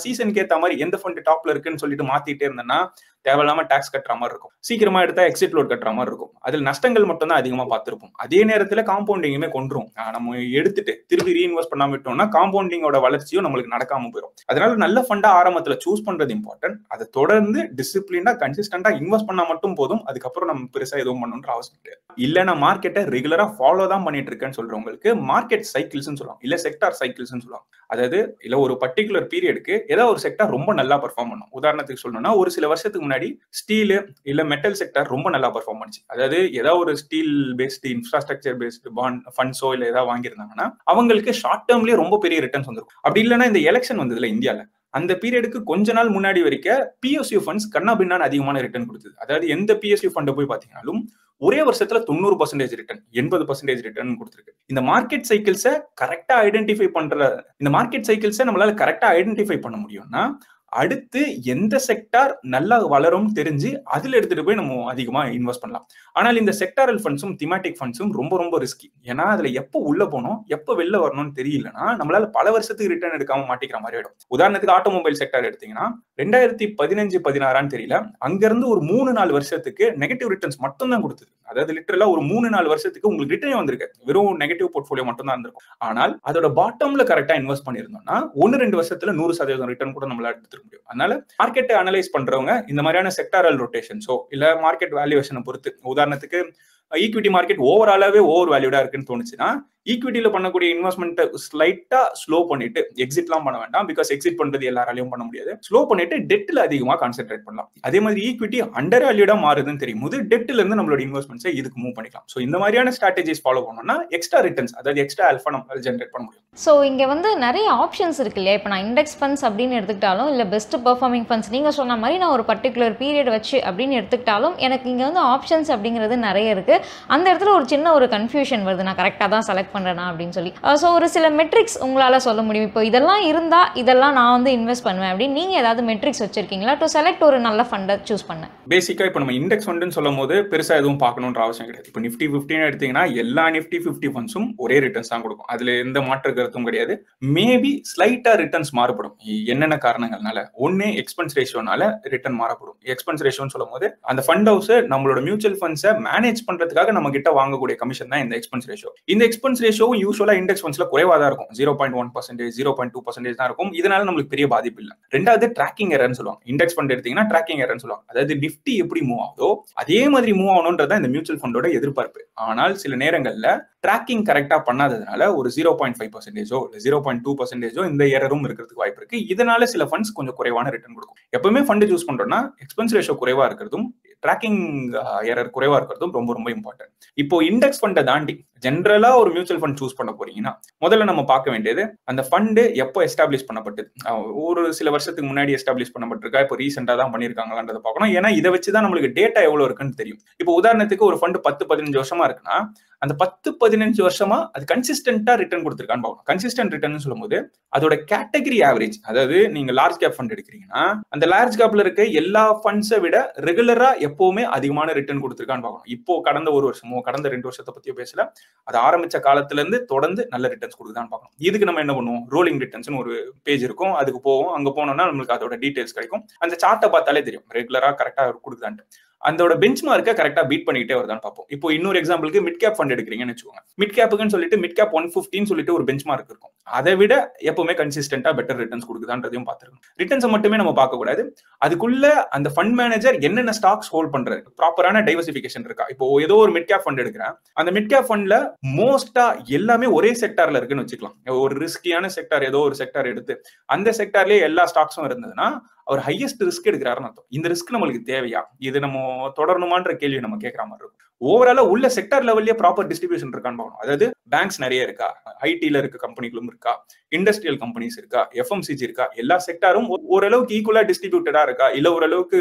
சீசனுக்கு ஏற்ற மாதிரி எந்த ஃபண்ட் டாப்ல இருக்குன்னு சொல்லிட்டு மாத்திட்டே இருந்தேன்னா தேவையில்லாம டாக்ஸ் கட்டுற மாதிரி இருக்கும், சீக்கிரமா எடுத்தா எக்ஸிட் லோட் கட்டுற மாதிரி இருக்கும், அதில் நஷ்டங்கள் மட்டும் தான் அதிகமா பார்த்திருப்போம். அதே நேரத்துல காம்பவுண்டிங்குமே கொண்டுரும். நம்ம எடுத்துட்டு திருப்பி ரீஇன்வெஸ்ட் பண்ணாம விட்டோம்னா காம்பவுண்டிங்கோட வளர்ச்சியும் நம்மளுக்கு நடக்காம போயிடும். அதனால நல்ல ஃபண்டா ஆரம்பத்துல சூஸ் பண்றது இம்பார்ட்டன்ட். அதை தொடர்ந்து டிசிப்ளினா கன்சிஸ்டன்டா இன்வெஸ்ட் பண்ணா மட்டும் போதும், அதுக்கப்புறம் நம்ம பெருசா எதுவும் பண்ணணும்ன்ற அவசியம் கிடையாது. இல்ல நான் மார்க்கெட்டை ரெகுலரா ஃபாலோ தான் பண்ணிட்டு இருக்கேன்னு சொல்றவங்களுக்கு மார்க்கெட் சைக்கிள்ஸ் சொல்லுவாங்க, இல்ல செக்டார் சைக்கிள்ஸ் சொல்லுவாங்க. அதாவது இல்ல ஒரு பர்டிகுலர் பீரியடுக்கு ஏதாவது ஒரு செக்டார் ரொம்ப நல்லா பெர்ஃபார்ம் பண்ணும். உதாரணத்துக்கு சொல்லணும்னா ஒரு சில வருஷத்துக்கு முன்னாடி ஸ்டீல் இல்ல மெட்டல் செக்டார் ரொம்ப நல்லா பெர்ஃபார்ம் பண்ணுச்சு. அதாவது ஏதாவது ஒரு steel based infrastructure based bond ஃபண்ட்ஸோ இல்ல ஏதாவது வாங்கியிருந்தாங்கன்னா அவங்களுக்கு ஷார்ட் டேர்ம்லயே ரொம்ப பெரிய ரிட்டர்ன்ஸ் வந்துருக்கும். அப்படி இல்லைன்னா இந்த எலெக்ஷன் வந்ததுல இந்தியால அந்த பீரியடுக்கு கொஞ்ச நாள் முன்னாடி வரைக்கும் பிஎஸ்யூ ஃபண்ட்ஸ் கண்ணாபின்னான அதிகமான ரிட்டர்ன் கொடுத்தது. அதாவது எந்த பிஎஸ்யூ ஃபண்டை போய் பாத்தீங்கன்னாலும் ஒரே வருஷத்துல 90% ரிட்டர்ன் 80% ரிட்டர்ன் கொடுத்துருக்கு. இந்த மார்க்கெட் சைக்கிள்ஸை கரெக்டா ஐடென்டிஃபை பண்ற இந்த மார்க்கெட் சைக்கிள்ஸை நம்மளால கரெக்டா ஐடென்டிஃபை பண்ண முடியும்னா அடுத்து எந்த செக்டார் நல்லா வளரும் தெரிஞ்சு அதுல எடுத்துட்டு போய் நம்ம அதிகமா இன்வெஸ்ட் பண்ணலாம். ஆனால் இந்த செக்டாரல் ஃபண்ட்ஸும் திமேட்டிக் ஃபண்ட்ஸும் ரொம்ப ரொம்ப ரிஸ்கி. ஏன்னா அதுல எப்போ உள்ள போனோம் எப்போ வெளில வரணும்னு தெரியலன்னா நம்மளால பல வருஷத்துக்கு ரிட்டர்ன் எடுக்காம மாட்டிக்கிற மாதிரி ஆயிடும். உதாரணத்துக்கு ஆட்டோமொபைல் செக்டார் எடுத்தீங்கன்னா 2015-16 தெரியல, அங்க இருந்து ஒரு 3-4 வருஷத்துக்கு நெகட்டிவ் ரிட்டர்ன்ஸ் மட்டும் தான் கொடுத்தது. அதாவது லிட்டரலா ஒரு 3-4 வருஷத்துக்கு உங்களுக்கு ரிட்டர்னே வந்திருக்கு, வெறும் நெகட்டிவ் போர்ட்ஃபோலியோ மட்டும் தான் இருந்திருக்கும். ஆனால் அதோட பாட்டம்ல கரெக்டா இன்வெஸ்ட் பண்ணிருந்தோம்னா 1-2 வருஷத்துல 100% ரிட்டர்ன் கூட நம்மளால எடுத்துக்க முடியும். அதனால மார்க்கெட்டை அனலைஸ் பண்றவங்க இந்த மாதிரியான செக்டாரல் ரொட்டேஷன்ஸோ இல்ல மார்க்கெட் வேல்யூவேஷனை பொறுத்து, உதாரணத்துக்கு ஈக்விட்டி மார்க்கெட் ஓவராலாவே ஓவர் வேல்யூடா இருக்குன்னு தோணுச்சுன்னா ஈக்விட்டியில பண்ணக்கூடிய இன்வெஸ்ட்மெண்ட் ஸ்லைட்டா ஸ்லோ பண்ணிட்டு எக்ஸிட்லாம் பண்ண வேண்டாம், பிகாஸ் எக்ஸிட் பண்றது எல்லாராலையும் பண்ண முடியாது. ஸ்லோ பண்ணிட்டு டெட்ல அதிகமா கான்சென்ட்ரேட் பண்ணலாம். அதே மாதிரி ஈக்விட்டி அண்டர் வேல்யூடா மாறுதுன்னு தெரியும் போது டெட்ல இருந்து நம்மளோட இன்வெஸ்ட்மெண்ட்ஸை இதுக்கு மூவ் பண்ணிக்கலாம். ஸோ இந்த மாதிரியான ஸ்ட்ராட்டஜிஸ் ஃபாலோ பண்ணோம்னா எக்ஸ்ட்ரா ரிட்டர்ன்ஸ், அதாவது எக்ஸ்ட்ரா ஆல்ஃபா நம்ம ஜென்ரேட் பண்ண முடியும். ஸோ இங்கே வந்து நிறைய ஆப்ஷன்ஸ் இருக்கு இல்லையா? இப்போ நான் இண்டெக்ஸ் ஃபண்ட்ஸ் அப்படின்னு எடுத்துக்கிட்டாலும் இல்லை பெஸ்ட் பெர்ஃபார்மிங் ஃபண்ட்ஸ் நீங்கள் சொன்ன மாதிரி நான் ஒரு பர்டிகுலர் பீரியட் வச்சு அப்படின்னு எடுத்துக்கிட்டாலும் எனக்கு இங்கே வந்து ஆப்ஷன்ஸ் அப்படிங்கிறது நிறைய இருக்குது. அந்த இடத்துல ஒரு சின்ன ஒரு கன்ஃபியூஷன் வருது, நான் கரெக்டாக தான் செலக்ட் பண்ணுறேனா அப்படின்னு சொல்லி. ஸோ ஒரு சில மெட்ரிக்ஸ் உங்களால் சொல்ல முடியும், இப்போ இதெல்லாம் இருந்தால் இதெல்லாம் நான் வந்து இன்வெஸ்ட் பண்ணுவேன் அப்படின்னு நீங்கள் ஏதாவது மெட்ரிக்ஸ் வச்சிருக்கீங்களா டு செலக்ட் ஒரு நல்ல ஃபண்டை சூஸ் பண்ண? பேசிக்காக இப்போ நம்ம இண்டெக்ஸ் ஃபண்டுன்னு சொல்லும் போது பெருசாக எதுவும் பார்க்கணுன்ற அவசியம் கிடையாது. இப்போ நிஃப்டி 50 எடுத்தீங்கன்னா எல்லா நிஃப்டி 50 ஃபண்ட்ஸும் ஒரே ரிட்டர்ன்ஸ் தான் கொடுக்கும், அதில் எந்த மாற்று கருத்தும் கிடையாது. மேபி ஸ்லைட்டா ரிட்டர்ன்ஸ் மாறுபடும். என்னென்ன காரணங்கள்னால? ஒன்னு எக்ஸ்பென்ஸ் ரேஷியோனால ரிட்டர்ன் மாறப்படும். எக்ஸ்பென்ஸ் ரேஷியோன்னு சொல்லும் போது அந்த ஃபண்ட் ஹவுஸ் நம்மளோட மியூச்சுவல் ஃபண்ட்ஸை மேனேஜ் பண்றதுக்காக நம்ம கிட்ட வாங்கக்கூடிய கமிஷன் தான் இந்த எக்ஸ்பென்ஸ் ரேஷியோ. இந்த எக்ஸ்பென்ஸ் ரேஷியோ யூஸ்வலா இண்டெக்ஸ் ஃபண்ட்ஸ்ல குறைவா தான் இருக்கும், 0.1%, 0.2% தான் இருக்கும். இதனால நம்மளுக்கு பெரிய பாதிப்பு இல்லை. ரெண்டாவது ட்ராக்கிங் எரர்னு சொல்லுவாங்க. இண்டெக்ஸ் ஃபண்ட் எடுத்தீங்கன்னா ட்ராக்கிங் எரர்னு சொல்லுவாங்க. அதாவது நிஃப்டி எப்படி மூவ் ஆகுதோ அதே மாதிரி மூவ் ஆகணும்ன்றதான் இந்த மியூச்சுவல் ஃபண்டோட எதிர்பார்ப்பு. ஆனால் சில நேரங்கள்ல ட்ராக்கிங் கரெக்டா பண்ணாததுனால ஒரு 0.5%, 0.2% இந்த எரரும் இருக்கிறதுக்கு வாய்ப்பு இருக்கு. இதனால சில ஃபண்ட்ஸ் கொஞ்சம் குறைவான ரிட்டர்ன் கொடுக்கும். எப்பவுமே ஃபண்ட் சூஸ் பண்றோம்னா எக்ஸ்பென்ஸ் ரேஷியோ குறைவா இருக்கிறதும் ட்ராக்கிங் எரர் குறைவா இருக்கிறதும் ரொம்ப ரொம்ப இம்பார்ட்டன்ட். இப்போ இண்டெக்ஸ் ஃபண்டை தாண்டி ஜென்ரலா ஒரு மியூச்சுவல் ஃபண்ட் சூஸ் பண்ண போறீங்கன்னா முதல்ல நம்ம பார்க்க வேண்டியது அந்த ஃபண்டு எப்போ எஸ்டாப்ளிஷ் பண்ணப்பட்டது. ஒரு சில வருஷத்துக்கு முன்னாடி எஸ்டாப்ளிஷ் பண்ணப்பட்டிருக்கா, இப்போ ரீசெண்டா தான் பண்ணிருக்காங்களான்றதை பார்க்கணும். ஏன்னா இதை வச்சுதான் நம்மளுக்கு டேட்டா எவ்வளவு இருக்குன்னு தெரியும். இப்போ உதாரணத்துக்கு ஒரு ஃபண்ட் 10-15 வருஷமா இருக்குன்னா அந்த 10-15 வருஷமா அது கன்சிஸ்டன்டா ரிட்டர்ன் கொடுத்திருக்கான்னு பார்க்கணும். கன்சிஸ்டன்ட் ரிட்டர்ன் சொல்லும் போது அதோட கேட்டகரி ஆவரேஜ், அதாவது நீங்க லார்ஜ் கேப் ஃபண்ட் எடுக்கிறீங்கன்னா அந்த லார்ஜ் கேப்ல இருக்க எல்லா ஃபண்ட்ஸை விட ரெகுலரா எப்பவுமே அதிகமான ரிட்டர்ன் கொடுத்திருக்கான்னு பார்க்கணும். இப்போ கடந்த ஒரு வருஷமோ கடந்த 2 வருஷத்தை பத்தியோ பேசல, அது ஆரம்பிச்ச காலத்துல இருந்து தொடர்ந்து நல்ல ரிட்டர்ன்ஸ் கொடுக்குதான்னு பார்க்கணும். இதுக்கு நம்ம என்ன பண்ணுவோம், ரோலிங் ரிட்டர்ன்ஸ் ஒரு பேஜ் இருக்கும், அதுக்கு போவோம். அங்க போனோம்னா நம்மளுக்கு அதோட டீடைல்ஸ் கிடைக்கும். அந்த சார்ட்டை பார்த்தாலே தெரியும் ரெகுலரா கரெக்டா கொடுக்குதான்ட்டு. அதோட பெஞ்ச் மார்க்கை கரெக்டா பீட் பண்ணிட்டே வருதான்னு பார்ப்போம். இப்போ இன்னொரு எக்ஸாம்பிளுக்கு மிட் கேப் ஃபண்ட் எடுக்கிறீங்கன்னு வச்சுக்கோங்க. மிட் கேப்புக்குன்னு சொல்லிட்டு மிட் கேப் 150 சொல்லிட்டு ஒரு பெஞ்ச் மார்க் இருக்கும். அதை விட எப்பவுமே கன்சிஸ்டன்டா பெட்டர் ரிட்டர்ன்ஸ் கொடுக்குதான்றதையும் பார்த்துருக்கணும். ரிட்டர்ன்ஸை மட்டுமே நம்ம பார்க்க கூடாது, அதுக்குள்ள அந்த ஃபண்ட் மேனேஜர் என்னென்ன ஸ்டாக்ஸ் ஹோல்ட் பண்றாரு, ப்ராப்பரான டைவர்சிபிகேஷன் இருக்கா. இப்போ ஏதோ ஒரு மிட் கேப் ஃபண்ட் எடுக்கிறேன், அந்த மிட் கேப் ஃபண்ட்ல மோஸ்டா எல்லாமே ஒரே செக்டார்ல இருக்குன்னு வச்சுக்கலாம். ஒரு ரிஸ்கியான செக்டார் ஏதோ ஒரு செக்டார் எடுத்து அந்த செக்டார்லயே எல்லா ஸ்டாக்ஸும் இருந்ததுன்னா அவர் ஹையஸ்ட் ரிஸ்க் எடுக்கிறாருன்னு அர்த்தம். இந்த ரிஸ்க் நம்மளுக்கு தேவையா, இது நம்ம தொடரணுமான்ற கேள்வி நம்ம கேட்கற மாதிரி இருக்கும். ஓவராலா உள்ள செக்டார் லெவல்லயே ப்ராப்பர் டிஸ்ட்ரிபியூஷன் இருக்கான்னு பார்க்கணும். அதாவது பேங்க்ஸ் நிறைய இருக்கா, ஐடில இருக்க கம்பெனிகளும் இருக்கா, இண்டஸ்ட்ரியல் கம்பெனிஸ் இருக்கா, எஃப்எம்சிஜி இருக்கா, எல்லா செக்டாரும் ஓரளவுக்கு ஈக்குவலா டிஸ்ட்ரிபியூட்டடா இருக்கா, இல்ல ஓரளவுக்கு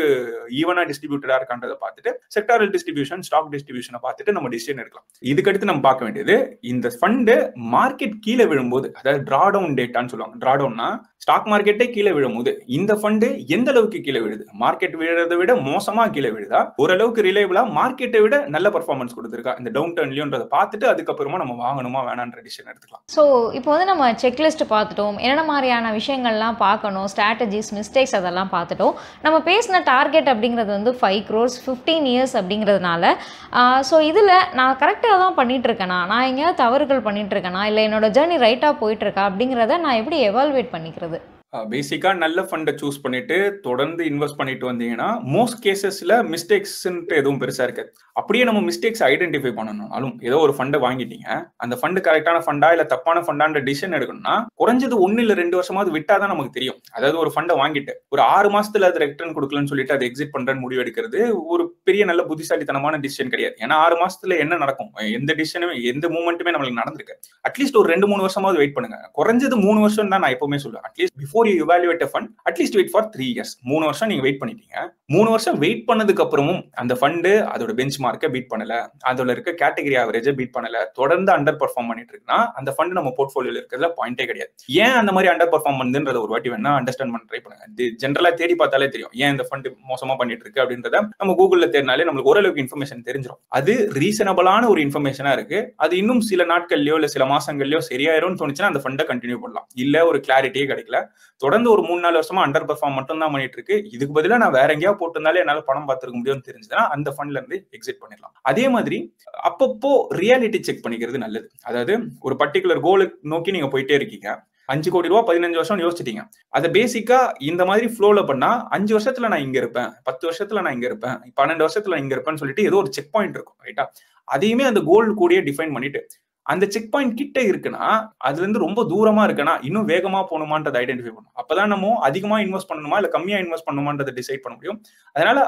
ஈவனா டிஸ்ட்ரிபியூட்டடா இருக்கான்றதை பார்த்துட்டு செக்டாரல் டிஸ்ட்ரிபியூஷன், ஸ்டாக் டிஸ்ட்ரிபியூஷனை பார்த்துட்டு நம்ம டிசிஷன் எடுக்கலாம். இதுக்கடுத்து நம்ம பார்க்க வேண்டியது இந்த ஃபண்டு மார்க்கெட் கீழே விழும்போது, அதாவது டிரா டவுன் டேட்டான்னு சொல்லுவாங்க. டிரா டவுன்னா ஸ்டாக் மார்க்கெட்டே கீழே விழும்போது இந்த ஃபண்டு எந்த அளவுக்கு கீழே விழுது, மார்க்கெட் விழுறதை விட மோசமா கீழே விழுதா, ஓரளவுக்கு ரிலேபிளா மார்க்கெட்டை விட நல்ல பர்ஃபார்மன்ஸ் கொடுத்துருக்கா இந்த டவுன் டர்ன்லயோன்றதை பார்த்துட்டு அதுக்கப்புறமா நம்ம வாங்கணுமா வேணான்ற டிசிஷன் எடுத்துக்கலாம். ஸோ இப்போ வந்து நம்ம செக்லிஸ்ட் பார்த்துட்டோம், என்னென்ன மாதிரியான விஷயங்கள்லாம் பார்க்கணும், ஸ்ட்ராட்டஜிஸ், மிஸ்டேக்ஸ் அதெல்லாம் பார்த்துட்டோம். நம்ம பேசின டார்கெட் அப்படிங்கிறது வந்து 5 crores 15 years அப்படிங்கிறதுனால ஸோ இதில் நான் கரெக்டாக தான் பண்ணிட்டு இருக்கேனா, நான் எங்கேயாவது தவறுகள் பண்ணிட்டு இருக்கேனா, இல்லை என்னோட ஜேர்னி ரைட்டாக போயிட்டு இருக்கா அப்படிங்கிறத நான் எப்படி எவால்வேட் பண்ணிக்கிறது? பேசிக்கா நல்ல ஃபண்டை சூஸ் பண்ணிட்டு தொடர்ந்து இன்வெஸ்ட் பண்ணிட்டு வந்தீங்கன்னா மோஸ்ட் கேசஸ்ல மிஸ்டேக்ஸ் எதுவும் பெருசா இருக்காது. அப்படியே நம்ம மிஸ்டேக்ஸ் ஐடென்டிஃபை பண்ணணும்னாலும் ஏதோ ஒரு ஃபண்டை வாங்கிட்டீங்க, அந்த ஃபண்டு கரெக்டான ஃபண்டா இல்ல தப்பான ஃபண்டான்ற டிசிஷன் எடுக்கணும்னா குறைஞ்சது 1 இல்ல 2 வருஷமாவது விட்டாதான் நமக்கு தெரியும். அதாவது ஒரு ஃபண்டை வாங்கிட்டு ஒரு 6 மாசத்துல அது ரிட்டர்ன் கொடுக்கலன்னு சொல்லிட்டு அதை எக்ஸிட் பண்றேன்னு முடிவு எடுக்கிறது ஒரு பெரிய நல்ல புத்திசாலித்தனமான டிசிஷன் கிடையாது. ஏன்னா 6 மாசத்துல என்ன நடக்கும், எந்த டிசிஷனுமே எந்த மூவ்மெண்ட்டுமே நம்மளுக்கு நடந்திருக்கு. அட்லீஸ்ட் ஒரு 2-3 வருஷமாவது வெயிட் பண்ணுங்க. குறைஞ்சது 3 வருஷம் தான் நான் எப்பவுமே சொல்லுவேன். At least before you evaluate a fund, at least wait for 3 years. 3 வருஷம் நீங்க வெயிட் பண்ணிட்டீங்க. 3 வருஷம் வெயிட் பண்ணதுக்கு அப்புறமும் அந்த ஃபண்டு அதோட பெஞ்ச் மார்க்கை பீட் பண்ணல, அதோட இருக்க கேட்டகரி ஆவரேஜை பீட் பண்ணல, தொடர்ந்து அண்டர் பெர்ஃபார்ம் பண்ணிட்டு இருக்குன்னா அந்த ஃபண்ட் நம்ம போர்ட்ஃபோலியோல இருக்கிறதுல பாயிண்டே கிடையாது. ஏன் அந்த மாதிரி அண்டர் பெர்ஃபார்ம் பண்ணுன்றத ஒரு வாட்டி வேணா அண்டர்ஸ்டாண்ட் பண்ண ட்ரை பண்ணுங்க. ஜென்ரலா தேடி பார்த்தாலே தெரியும் ஏன் இந்த ஃபண்ட் மோசமா பண்ணிட்டு இருக்கு அப்படின்றத. நம்ம கூகுள்ல தேடினாலே நம்மளுக்கு ஓரளவுக்கு இன்ஃபர்மேஷன் தெரிஞ்சிடும். அது ரீசனபிளான ஒரு இன்ஃபர்மேஷனா இருக்கு. அது இன்னும் சில நாட்கள்லயோ இல்ல சில மாசங்கள்லயோ சரியாயிரும்னு தோணுச்சுன்னா அந்த ஃபண்டை கண்டினியூ பண்ணலாம். இல்ல ஒரு கிளாரிட்டியே கிடைக்கல, தொடர்ந்து ஒரு 3-4 வருஷமா அண்டர் பெர்ஃபார்ம் மட்டும் தான் பண்ணிட்டு இருக்கு, இதுக்கு பதிலா நான் வேற எங்கேயாவது போட்டிருந்தாலே என்னால பணம் பார்த்துருக்க முடியும்னு தெரிஞ்சதுன்னா அந்த ஃபண்ட்ல இருந்து எக்ஸிட் பண்ணிடலாம். அதே மாதிரி அப்பப்போ ரியாலிட்டி செக் பண்ணிக்கிறது நல்லது. அதாவது ஒரு பர்டிகுலர் கோலை நோக்கி நீங்க போயிட்டே இருக்கீங்க, 5 கோடி ரூபாய் 15 வருஷம் யோசிச்சிட்டீங்க. அதை பேசிக்கா இந்த மாதிரி ஃப்ளோல பண்ணா 5 வருஷத்துல நான் இங்க இருப்பேன், 10 வருஷத்துல நான் இங்க இருப்பேன், 12 வருஷத்துல இங்க இருப்பேன்னு சொல்லிட்டு ஏதோ ஒரு செக் பாயிண்ட் இருக்கும், ரைட்டா? அதையுமே அந்த கோல் கூடயே டிஃபைன் பண்ணிட்டு அந்த செக் பாயிண்ட் கிட்ட இருக்குன்னா அதுல இருந்து ரொம்ப தூரமா இருக்குன்னா இன்னும் வேகமா போகணுமான்றதை ஐடென்டிஃபை பண்ணணும். அப்பதான் நம்ம அதிகமா இன்வெஸ்ட் பண்ணணுமா இல்ல கம்மியா இன்வெஸ்ட் பண்ணணுமான்றதை டிசைட் பண்ண முடியும். அதனால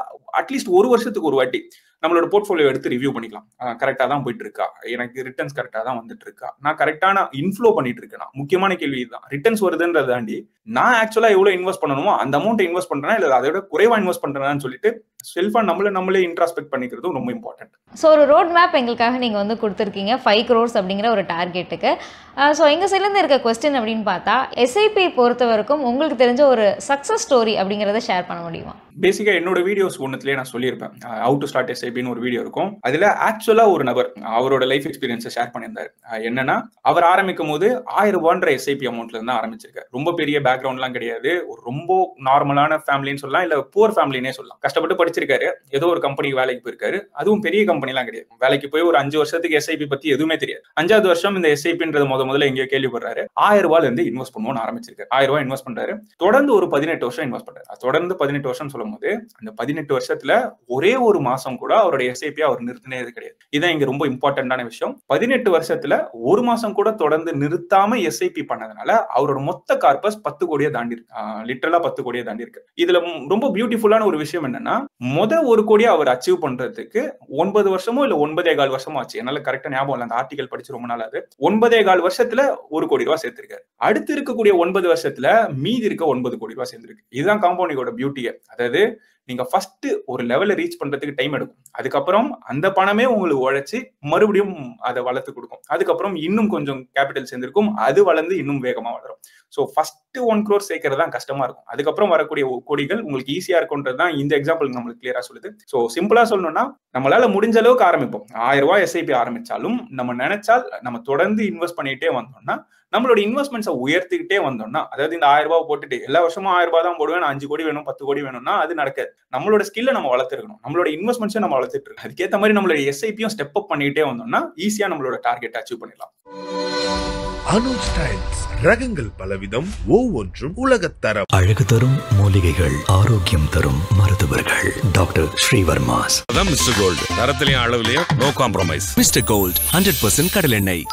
அட்லீஸ்ட் ஒரு வருஷத்துக்கு ஒரு வாட்டி நம்மளோட போர்ட்ஃபோலியோ எடுத்து ரிவ்யூ பண்ணிக்கலாம். கரெக்டா தான் போயிட்டு இருக்கா, எனக்கு ரிட்டர்ன்ஸ் கரெக்டா தான் வந்துட்டு இருக்கா, நான் கரெக்டான இன்ஃப்ளோ பண்ணிட்டு இருக்கேன். முக்கியமான கேள்வி இதுதான். ரிட்டர்ன்ஸ் வருதுன்றதை தாண்டி நான் ஆக்சுவலா எவ்வளவு இன்வெஸ்ட் பண்ணணுமோ அந்த அமௌண்ட் இன்வெஸ்ட் பண்றேன்னா இல்ல அதை விட குறைவா இன்வெஸ்ட் பண்றேன்னு சொல்லிட்டு செல்ஃபா நம்மளே இன்ட்ராஸ்பெக்ட் பண்ணிக்கிறதும் ரொம்ப இம்பார்ட்டன்ட். ஸோ ஒரு ரோட் மேப் எங்களுக்காக நீங்கள் வந்து கொடுத்துருக்கீங்க 5 crores அப்படிங்கிற ஒரு டார்கெட்டுக்கு. ஸோ எங்கள் சைட்லேருந்து இருக்க கொஸ்டின் அப்படின்னு பார்த்தா எஸ்ஐபி பொறுத்த வரைக்கும் உங்களுக்கு தெரிஞ்ச ஒரு சக்ஸஸ் ஸ்டோரி அப்படிங்கிறத ஷேர் பண்ண முடியுமா? பேசிக்கா என்னோட வீடியோஸ் ஒன்னுலயே நான் சொல்லியிருப்பேன். ஹவு டு ஸ்டார்ட் எஸ்ஐபின்னு ஒரு வீடியோ இருக்கும். அதுல ஆக்சுவலா ஒரு நபர் அவரோட லைஃப் எக்ஸ்பீரியன்ஸை ஷேர் பண்ணியிருந்தாரு. என்னன்னா அவர் ஆரம்பிக்கும் போது 1000 ரூபான்ற எஸ்ஐபி அமௌண்ட்ல இருந்து ஆரம்பிச்சிருக்காரு. ரொம்ப பெரிய பேக்ரவுண்ட்லாம் கிடையாது, ஒரு ரொம்ப நார்மலான ஃபேமிலின்னு சொல்லலாம், இல்ல புவர் ஃபேமிலினே சொல்லலாம். கஷ்டப்பட்டு படிச்சிருக்காரு, ஏதோ ஒரு கம்பெனிக்கு வேலைக்கு போயிருக்காரு. அதுவும் பெரிய கம்பெனிலாம் கிடையாது. வேலைக்கு போய் ஒரு 5 வருஷத்துக்கு எஸ்ஐபி பத்தி எதுவுமே தெரியாது. 5வது வருஷம் இந்த எஸ்ஐபின்றது முதல்ல எங்கேயோ கேள்விப்படுறாரு. 1000 ரூபாயில இருந்து இன்வெஸ்ட் பண்ணுவோம்னு ஆரம்பிச்சிருக்காரு. 1000 ரூபாய் இன்வெஸ்ட் பண்றாரு. தொடர்ந்து ஒரு 18 வருஷம் இன்வெஸ்ட் பண்றாரு. தொடர்ந்து 18 வருஷம் சொல்லும் போது அந்த 18 வருஷத்துல ஒரே ஒரு மாசம் கூட அவருடைய எஸ்ஐபி அவர் நிறுத்தினது கிடையாது. இதான் இங்க ரொம்ப இம்பார்ட்டன்டான விஷயம். 18 வருஷத்துல ஒரு மாசம் கூட தொடர்ந்து நிறுத்தாம எஸ்ஐபி பண்ணதுனால அவரோட மொத்த கார்பஸ் 10 கோடியை தாண்டி இருக்கு. லிட்டரலா 10 கோடியை தாண்டி இருக்கு. இதுல ரொம்ப பியூட்டிஃபுல்லான ஒரு விஷயம் என்னன்னா, 1 கோடியை அவர் அச்சீவ் பண்றதுக்கு 9 வருஷமோ இல்ல 9.25 வருஷமோ ஆச்சு. என்னால கரெக்டா ஞாபகம் இல்ல, அந்த ஆர்டிகல் படிச்சு ரொம்ப நாள் ஆகுது. 9.25 வருஷத்துல 1 கோடி ரூபாய் சேர்த்திருக்காரு. அடுத்து இருக்கக்கூடிய 9 வருஷத்துல மீதி இருக்க 9 கோடி ரூபாய் சேர்ந்திருக்கு. இதுதான் காம்பவுண்டிங்கோட பியூட்டியே. அதாவது நீங்க ஃபர்ஸ்ட் ஒரு லெவல ரீச் பண்றதுக்கு டைம் எடுக்கும். அதுக்கப்புறம் அந்த பணமே உங்களுக்கு உழைச்சி மறுபடியும் அதை வளர்த்து கொடுக்கும். அதுக்கப்புறம் இன்னும் கொஞ்சம் கேபிட்டல் சேர்ந்திருக்கும், அது வளர்ந்து இன்னும் வேகமா வளரும். ஸோ ஃபர்ஸ்ட் 1 crore சேர்க்கறது தான் கஷ்டமா இருக்கும். அதுக்கப்புறம் வரக்கூடிய கோடிகள் உங்களுக்கு ஈஸியா இருக்கும்ன்றது தான் இந்த எக்ஸாம்பிள் நம்மளுக்கு கிளியரா சொல்லுது. ஸோ சிம்பிளா சொல்லணும்னா நம்மளால முடிஞ்ச அளவுக்கு ஆரம்பிப்போம். 1000 ரூபாய் எஸ்ஐபி ஆரம்பிச்சாலும் நம்ம நினைச்சால் நம்ம தொடர்ந்து இன்வெஸ்ட் பண்ணிட்டே வந்தோம்னா, நம்மளோட இன்வெஸ்ட்மெண்ட்ஸை உயர்த்திக்கிட்டே வந்தோம்னா, அதாவது இந்த 1000 ரூபாய் போட்டுட்டு எல்லா வருஷமும் 1000 ரூபாய் தான் போடுவேன், 5 கோடி வேணும் 10 கோடி வேணும்னா அது நடக்காது. நம்மளோட ஸ்கில்லை நம்ம வளர்த்துருக்கணும், நம்மளோட இன்வெஸ்ட்மெண்ட்ஸை நம்ம வளர்த்துட்டு இருக்கோம். அதுக்கேற்ற மாதிரி நம்மளோட எஸ்ஐபியும் ஸ்டெப் அப் பண்ணிட்டே வந்தோம்னா ஈஸியா நம்மளோட டார்கெட் அச்சீவ் பண்ணிடலாம். அனுஜ் டைல்ஸ் ரகங்கள் பலவிதம், ஒவ்வொன்றும் உலகத்தரம். அழகு தரும் மூலிகைகள், ஆரோக்கியம் தரும் மருத்துவர்கள். டாக்டர் ஸ்ரீவர்மாஸ். அதான் மிஸ்டர் கோல்டு. தரத்திலையும் அளவுலயும் நோ காம்ப்ரமைஸ். மிஸ்டர் கோல்ட் 100% கடலெண்ணெய்.